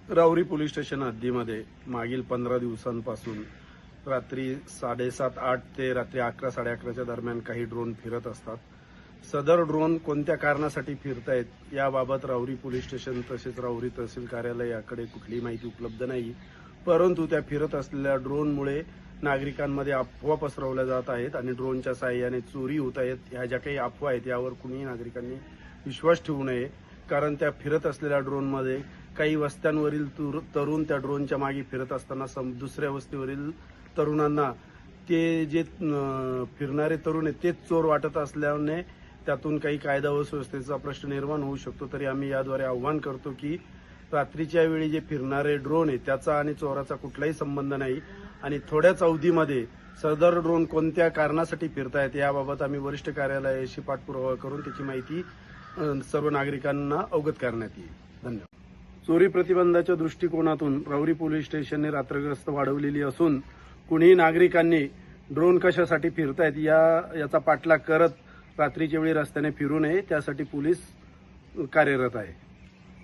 Rahuri police station हद्दीमध्ये मागील 15 दिवसांपासून रात्री 7:30-8 ते रात्री 11-11:30च्या दरम्यान काही ड्रोन फिरत असतात। सदर ड्रोन कोणत्या कारणासाठी फिरतायत याबाबत राहुरी पोलीस स्टेशन तसेच राहुरी तहसील कार्यालय याकडे कुठलीही माहिती उपलब्ध नाही। परंतु त्या फिरत असलेल्या ड्रोनमुळे नागरिकांमध्ये अफवा पसरवल्या जात आहेत आणि ड्रोनच्या साहाय्याने चोरी होत आहेत। ह्या ज्या काही अफवा आहेत यावर कुणीही नागरिकांनी विश्वास ठेवू नये, कारण त्या फिरत असलेल्या ड्रोनमध्ये काही वस्त्यांवरील तरुण त्या ड्रोनच्या मागे फिरत असताना दुसऱ्या वस्तीवरील तरुणांना ते जे फिरणारे तरुण आहेत तेच चोर वाटत असल्याने त्यातून काही कायदा व सुव्यवस्थेचा प्रश्न निर्माण होऊ शकतो। तरी आम्ही याद्वारे आव्हान करतो की रात्रीच्या वेळी जे फिरणारे ड्रोन आहे त्याचा आणि चोराचा कुठलाही संबंध नाही आणि थोड्याच अवधीमध्ये सदर ड्रोन कोणत्या कारणासाठी फिरतायत याबाबत आम्ही वरिष्ठ कार्यालयाशी पाठपुरावा करून त्याची माहिती सर्व नागरिकांना अवगत करण्यात येईल। धन्यवाद। चोरी प्रतिबंधाच्या दृष्टिकोनातून राहुरी पोलीस स्टेशनने रात्रगस्त वाढवलेली असून कुणीही नागरिकांनी ड्रोन कशासाठी फिरतायत याचा पाठलाग करत रात्रीच्या वेळी रस्त्याने फिरू नये, त्यासाठी पोलीस कार्यरत आहे।